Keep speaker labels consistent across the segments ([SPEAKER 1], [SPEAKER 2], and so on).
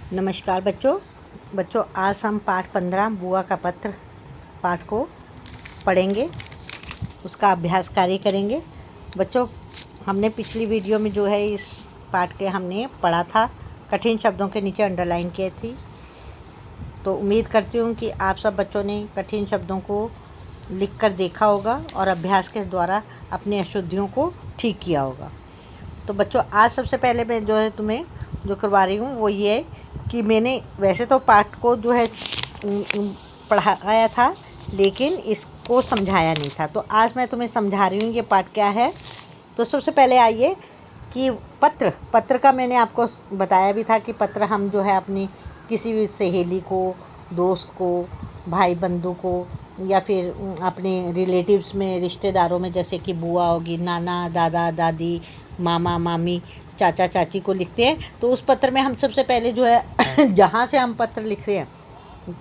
[SPEAKER 1] नमस्कार बच्चों आज हम पाठ 15 बुआ का पत्र पाठ को पढ़ेंगे, उसका अभ्यास कार्य करेंगे। बच्चों, हमने पिछली वीडियो में जो है इस पाठ के हमने पढ़ा था, कठिन शब्दों के नीचे अंडरलाइन की थी। तो उम्मीद करती हूँ कि आप सब बच्चों ने कठिन शब्दों को लिख कर देखा होगा और अभ्यास के द्वारा अपनी अशुद्धियों को ठीक किया होगा। तो बच्चों, आज सबसे पहले मैं जो है तुम्हें जो करवा रही हूँ वो ये है कि मैंने वैसे तो पाठ को जो है पढ़ाया था, लेकिन इसको समझाया नहीं था। तो आज मैं तुम्हें समझा रही हूँ ये पाठ क्या है। तो सबसे पहले आइए कि पत्र का मैंने आपको बताया भी था कि पत्र हम जो है अपनी किसी भी सहेली को, दोस्त को, भाई बंधु को या फिर अपने रिलेटिव्स में, रिश्तेदारों में, जैसे कि बुआ होगी, नाना, दादा, दादी, मामा, मामी, चाचा, चाची को लिखते हैं। तो उस पत्र में हम सबसे पहले जो है जहाँ से हम पत्र लिख रहे हैं,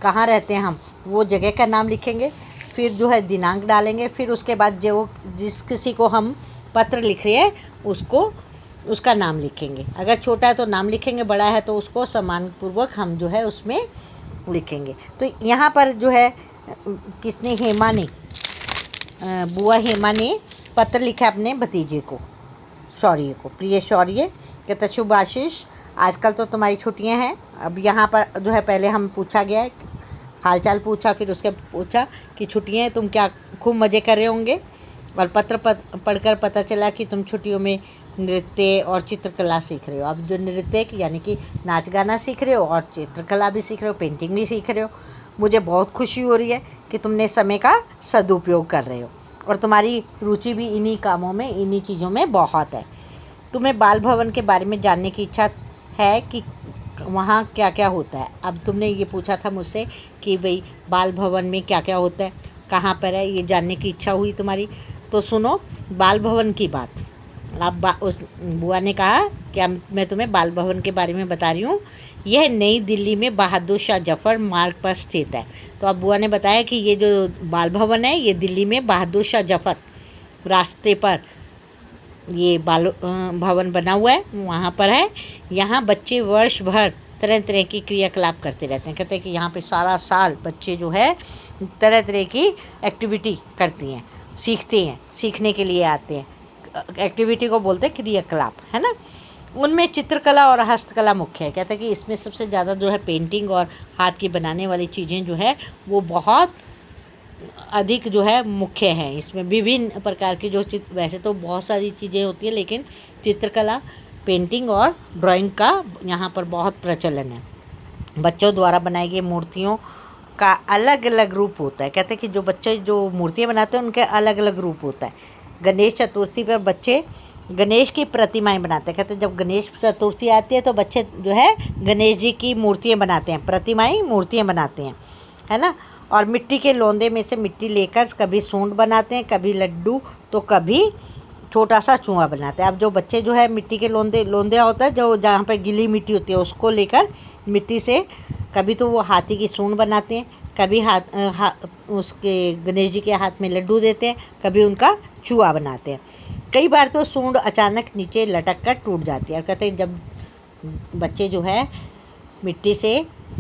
[SPEAKER 1] कहाँ रहते हैं हम, वो जगह का नाम लिखेंगे। फिर जो है दिनांक डालेंगे। फिर उसके बाद जो जिस किसी को हम पत्र लिख रहे हैं उसका नाम लिखेंगे। अगर छोटा है तो नाम लिखेंगे, बड़ा है तो उसको सम्मानपूर्वक हम जो है उसमें लिखेंगे। तो यहाँ पर जो है किसने, बुआ हेमा ने पत्र लिखा अपने भतीजे को, शौर्य को। प्रिय शौर्य, कहते शुभ आशीष, आजकल तो तुम्हारी छुट्टियां हैं। अब यहाँ पर जो है पहले हम पूछा गया है, हालचाल पूछा, फिर उसके पूछा कि छुट्टियां हैं, तुम क्या खूब मज़े कर रहे होंगे। और पत्र पढ़कर पता चला कि तुम छुट्टियों में नृत्य और चित्रकला सीख रहे हो। अब जो नृत्य यानी कि नाच गाना सीख रहे हो और चित्रकला भी सीख रहे हो, पेंटिंग भी सीख रहे हो। मुझे बहुत खुशी हो रही है कि तुमने समय का सदुपयोग कर रहे हो और तुम्हारी रुचि भी इन्हीं कामों में, इन्हीं चीज़ों में बहुत है। तुम्हें बाल भवन के बारे में जानने की इच्छा है कि वहाँ क्या क्या होता है। अब तुमने ये पूछा था मुझसे कि भाई बाल भवन में क्या क्या होता है, कहाँ पर है, ये जानने की इच्छा हुई तुम्हारी। तो सुनो बाल भवन की बात। अब उस बुआ ने कहा कि मैं तुम्हें बाल भवन के बारे में बता रही हूँ। यह नई दिल्ली में बहादुर शाह जफ़र मार्ग पर स्थित है। तो अब बुआ ने बताया कि ये जो बाल भवन है ये दिल्ली में बहादुर शाह जफ़र रास्ते पर ये बाल भवन बना हुआ है, वहाँ पर है। यहाँ बच्चे वर्ष भर तरह तरह की क्रियाकलाप करते रहते हैं। कहते हैं कि यहाँ पे सारा साल बच्चे जो है तरह तरह की एक्टिविटी करती हैं, सीखते हैं, सीखने के लिए आते हैं। एक्टिविटी को बोलते हैं क्रियाकलाप, है ना। उनमें चित्रकला और हस्तकला मुख्य है। कहते हैं कि इसमें सबसे ज़्यादा जो है पेंटिंग और हाथ की बनाने वाली चीज़ें जो है वो बहुत अधिक जो है मुख्य है। इसमें विभिन्न प्रकार की जो वैसे तो बहुत सारी चीज़ें होती हैं, लेकिन चित्रकला, पेंटिंग और ड्राइंग का यहाँ पर बहुत प्रचलन है। बच्चों द्वारा बनाई गई मूर्तियों का अलग अलग रूप होता है। कहते हैं कि जो बच्चे जो मूर्तियाँ बनाते हैं उनके अलग अलग रूप होता है। गणेश चतुर्थी पर बच्चे गणेश की प्रतिमाएं बनाते हैं। कहते हैं जब गणेश चतुर्थी आती है तो बच्चे जो है गणेश जी की मूर्तियाँ बनाते हैं, प्रतिमाएं, मूर्तियाँ बनाते हैं, है ना। और मिट्टी के लोंदे में से मिट्टी लेकर कभी सूंड बनाते हैं, कभी लड्डू, तो कभी छोटा सा चूहा बनाते हैं। अब जो बच्चे जो है मिट्टी के लोंदे होता है जो जहाँ पर गीली मिट्टी होती है उसको लेकर मिट्टी से कभी तो वो हाथी की सूंड बनाते हैं, कभी उसके गणेश जी के हाथ में लड्डू देते हैं, कभी उनका चूहा बनाते हैं। कई बार तो सूंड अचानक नीचे लटक कर टूट जाती है। और कहते हैं जब बच्चे जो है मिट्टी से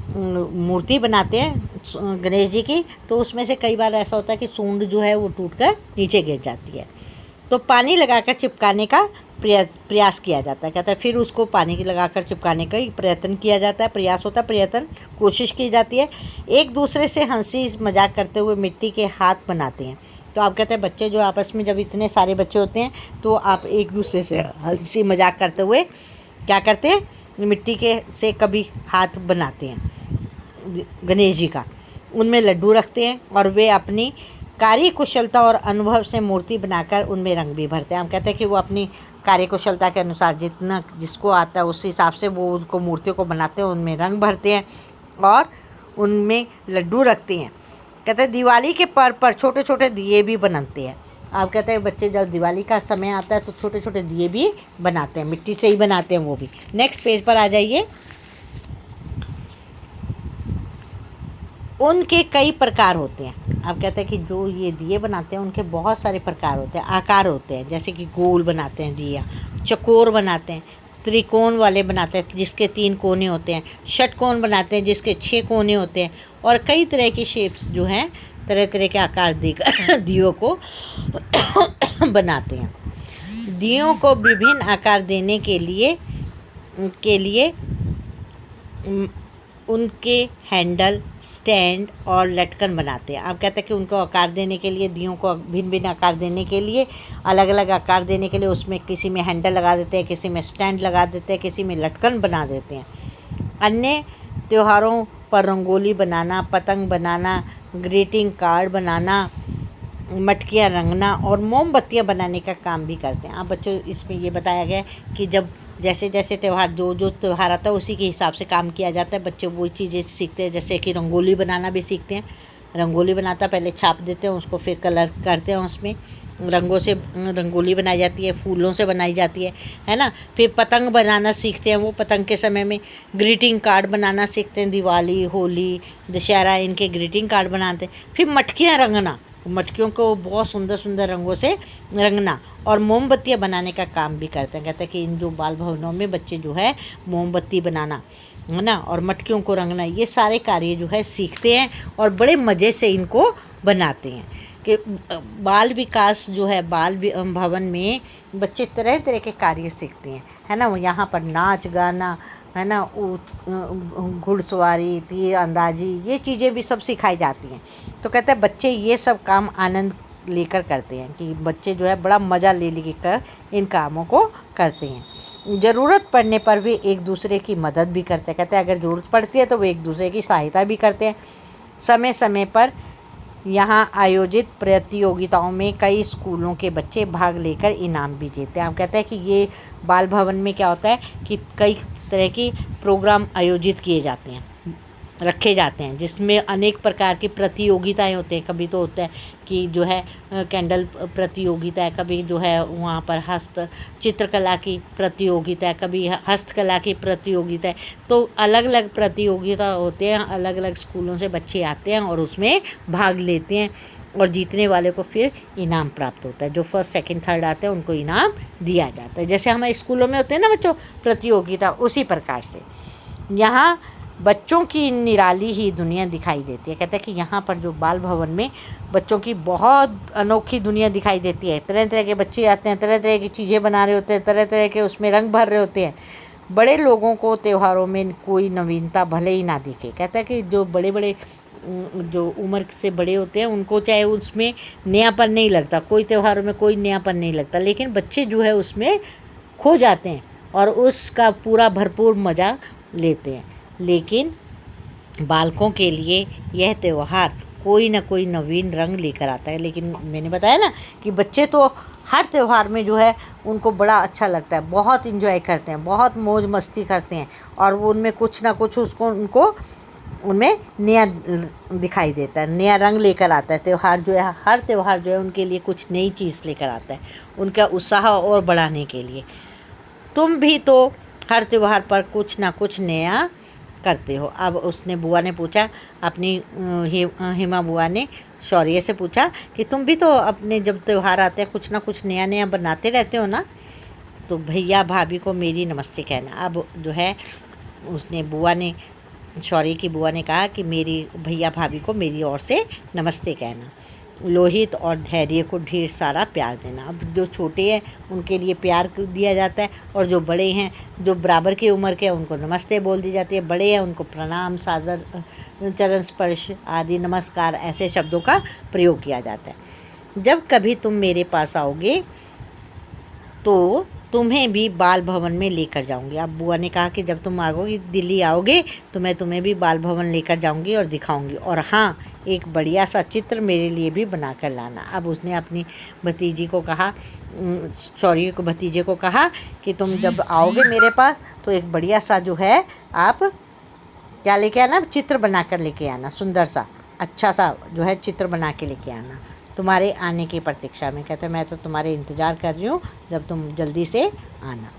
[SPEAKER 1] मूर्ति बनाते हैं गणेश जी की, तो उसमें से कई बार ऐसा होता है कि सूंड जो है वो टूट कर नीचे गिर जाती है। तो पानी लगाकर चिपकाने का प्रयास किया जाता है। कहता है फिर उसको पानी लगाकर चिपकाने का प्रयत्न किया जाता है, प्रयास होता है, प्रयत्न, कोशिश की जाती है। एक दूसरे से हंसी मजाक करते हुए मिट्टी के हाथ बनाते हैं। तो आप कहते हैं बच्चे जो आपस में जब इतने सारे बच्चे होते हैं तो आप एक दूसरे से हंसी मजाक करते हुए क्या करते हैं, मिट्टी के से कभी हाथ बनाते हैं गणेश जी का, उनमें लड्डू रखते हैं और वे अपनी कार्यकुशलता और अनुभव से मूर्ति बनाकर उनमें रंग भी भरते हैं। हम कहते हैं कि वो अपनी कार्यकुशलता के अनुसार जितना जिसको आता है उस हिसाब से वो उनको मूर्तियों को बनाते हैं, उनमें रंग भरते हैं और उनमें लड्डू रखते हैं। कहते हैं दिवाली के पर्व पर छोटे छोटे दिए भी बनाते हैं। आप कहते हैं बच्चे जब दिवाली का समय आता है तो छोटे छोटे दिए भी बनाते हैं, मिट्टी से ही बनाते हैं वो भी। नेक्स्ट पेज पर आ जाइए। उनके कई प्रकार होते हैं। आप कहते हैं कि जो ये दिए बनाते हैं उनके बहुत सारे प्रकार होते हैं, आकार होते हैं। जैसे कि गोल बनाते हैं दिया, चकोर बनाते हैं, त्रिकोण वाले बनाते हैं जिसके 3 कोने होते हैं, षटकोण बनाते हैं जिसके 6 कोने होते हैं, और कई तरह की शेप्स जो हैं, तरह तरह के आकार देकर दियों को बनाते हैं। दियों को विभिन्न आकार देने के लिए उनके हैंडल, स्टैंड और लटकन बनाते हैं। आप कहते हैं कि उनको आकार देने के लिए, दियों को भिन्न भिन्न आकार देने के लिए, अलग अलग आकार देने के लिए उसमें किसी में हैंडल लगा देते हैं, किसी में स्टैंड लगा देते हैं, किसी में लटकन बना देते हैं। अन्य त्योहारों पर रंगोली बनाना, पतंग बनाना, ग्रीटिंग कार्ड बनाना, मटकियाँ रंगना और मोमबत्तियाँ बनाने का काम भी करते हैं। आप बच्चों, इसमें ये बताया गया है कि जब जैसे जैसे त्यौहार जो त्यौहार आता है उसी के हिसाब से काम किया जाता है। बच्चे वो चीज़ें सीखते हैं, जैसे कि रंगोली बनाना भी सीखते हैं। रंगोली बनाता पहले छाप देते हैं उसको, फिर कलर करते हैं, उसमें रंगों से रंगोली बनाई जाती है, फूलों से बनाई जाती है ना। फिर पतंग बनाना सीखते हैं, वो पतंग के समय में ग्रीटिंग कार्ड बनाना सीखते हैं। दिवाली, होली, दशहरा, इनके ग्रीटिंग कार्ड बनाते हैं। फिर मटकियाँ रंगना, मटकियों को बहुत सुंदर सुंदर रंगों से रंगना और मोमबत्तियाँ बनाने का काम भी करते हैं। कहते हैं कि इन जो बाल भवनों में बच्चे जो है मोमबत्ती बनाना, है ना, और मटकियों को रंगना, ये सारे कार्य जो है सीखते हैं और बड़े मज़े से इनको बनाते हैं। कि बाल विकास जो है, बाल भवन में बच्चे तरह तरह के कार्य सीखते हैं, है ना। यहाँ पर नाच गाना, है ना, घुड़सवारी, तीर अंदाजी, ये चीज़ें भी सब सिखाई जाती हैं। तो कहते हैं बच्चे ये सब काम आनंद लेकर करते हैं, कि बच्चे जो है बड़ा मज़ा ले कर इन कामों को करते हैं। ज़रूरत पड़ने पर भी एक दूसरे की मदद भी करते हैं। कहते हैं अगर ज़रूरत पड़ती है तो वो एक दूसरे की सहायता भी करते हैं। समय समय पर यहाँ आयोजित प्रतियोगिताओं में कई स्कूलों के बच्चे भाग लेकर इनाम भी जीतते हैं। हम कहते हैं कि ये बाल भवन में क्या होता है कि कई तरह की प्रोग्राम आयोजित किए जाते हैं, रखे जाते हैं, जिसमें अनेक प्रकार की प्रतियोगिताएं होते हैं। कभी तो होता है कि जो है कैंडल प्रतियोगिता है, कभी जो है वहाँ पर चित्रकला की प्रतियोगिता है, कभी हस्तकला की प्रतियोगिता है। तो अलग अलग प्रतियोगिता होते हैं, अलग अलग स्कूलों से बच्चे आते हैं और उसमें भाग लेते हैं, और जीतने वाले को फिर इनाम प्राप्त होता है। जो फर्स्ट सेकंड थर्ड आते हैं उनको इनाम दिया जाता है। जैसे हमारे स्कूलों में होते हैं ना बच्चों प्रतियोगिता, उसी प्रकार से यहाँ बच्चों की निराली ही दुनिया दिखाई देती है। कहते हैं कि यहाँ पर जो बाल भवन में बच्चों की बहुत अनोखी दुनिया दिखाई देती है। तरह तरह के बच्चे आते हैं, तरह तरह की चीज़ें बना रहे होते हैं, तरह तरह के उसमें रंग भर रहे होते हैं। बड़े लोगों को त्योहारों में कोई नवीनता भले ही ना दिखे। कहता है कि जो बड़े बड़े जो उम्र से बड़े होते हैं उनको चाहे उसमें नयापन नहीं लगता, कोई त्योहारों में कोई नयापन नहीं लगता, लेकिन बच्चे जो है उसमें खो जाते हैं और उसका पूरा भरपूर मज़ा लेते हैं। लेकिन बालकों के लिए यह त्यौहार कोई ना कोई नवीन रंग लेकर आता है। लेकिन मैंने बताया ना कि बच्चे तो हर त्यौहार में जो है उनको बड़ा अच्छा लगता है, बहुत इन्जॉय करते हैं, बहुत मौज मस्ती करते हैं, और वो उनमें कुछ ना कुछ उनको उनमें नया दिखाई देता है, नया रंग लेकर आता है। त्यौहार जो है, हर त्यौहार जो है उनके लिए कुछ नई चीज़ लेकर आता है, उनका उत्साह और बढ़ाने के लिए। तुम भी तो हर त्यौहार पर कुछ ना कुछ नया करते हो। अब उसने बुआ ने पूछा, अपनी हेमा बुआ ने शौर्य से पूछा कि तुम भी तो अपने जब त्यौहार आते हैं कुछ ना कुछ नया नया बनाते रहते हो ना, तो भैया भाभी को मेरी नमस्ते कहना। अब जो है उसने बुआ ने, शौर्य की बुआ ने कहा कि मेरी भैया भाभी को मेरी ओर से नमस्ते कहना। लोहित और धैर्य को ढेर सारा प्यार देना। अब जो छोटे हैं उनके लिए प्यार दिया जाता है, और जो बड़े हैं, जो बराबर की उम्र के हैं, उनको नमस्ते बोल दी जाती है। बड़े हैं उनको प्रणाम, सादर, चरण स्पर्श आदि, नमस्कार, ऐसे शब्दों का प्रयोग किया जाता है। जब कभी तुम मेरे पास आओगे तो तुम्हें भी बाल भवन में लेकर जाऊंगी। अब बुआ ने कहा कि जब तुम आओगे, दिल्ली आओगे, तो मैं तुम्हें भी बाल भवन लेकर जाऊंगी और दिखाऊंगी, और हाँ, एक बढ़िया सा चित्र मेरे लिए भी बना कर लाना। अब उसने अपनी भतीजी को कहा, शौर्य को भतीजे को कहा कि तुम जब आओगे मेरे पास तो एक बढ़िया सा जो है आप क्या लेके आना, चित्र बना कर लेके आना, सुंदर सा अच्छा सा जो है चित्र बना के लेके आना, तुम्हारे आने की प्रतीक्षा में। कहते मैं तो तुम्हारे इंतज़ार कर रही हूँ, जब तुम जल्दी से आना।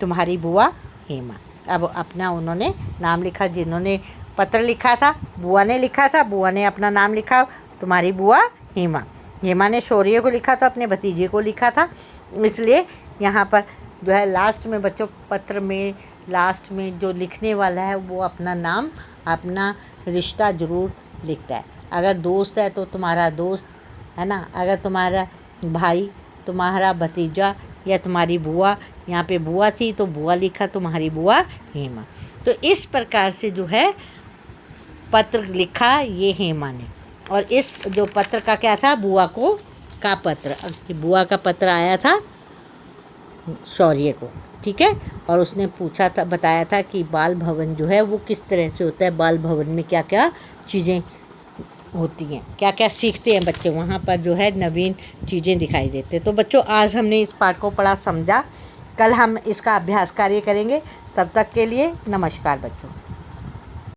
[SPEAKER 1] तुम्हारी बुआ हेमा। अब अपना उन्होंने नाम लिखा, जिन्होंने पत्र लिखा था बुआ ने लिखा था, बुआ ने अपना नाम लिखा, तुम्हारी बुआ हेमा। हेमा ने शौर्य को लिखा था, अपने भतीजे को लिखा था, इसलिए यहाँ पर जो है लास्ट में बच्चों पत्र में लास्ट में जो लिखने वाला है वो अपना नाम अपना रिश्ता ज़रूर लिखता है। अगर दोस्त है तो तुम्हारा दोस्त है ना, अगर तुम्हारा भाई, तुम्हारा भतीजा या तुम्हारी बुआ, यहाँ पे बुआ थी तो बुआ लिखा, तुम्हारी बुआ हेमा। तो इस प्रकार से जो है पत्र लिखा ये हेमा ने। और इस जो पत्र का क्या था, बुआ को का पत्र, बुआ का पत्र आया था शौर्य को, ठीक है। और उसने पूछा था, बताया था कि बाल भवन जो है वो किस तरह से होता है, बाल भवन में क्या क्या चीज़ें होती हैं, क्या क्या सीखते हैं बच्चे, वहाँ पर जो है नवीन चीज़ें दिखाई देते हैं। तो बच्चों आज हमने इस पाठ को पढ़ा समझा, कल हम इसका अभ्यास कार्य करेंगे। तब तक के लिए नमस्कार बच्चों।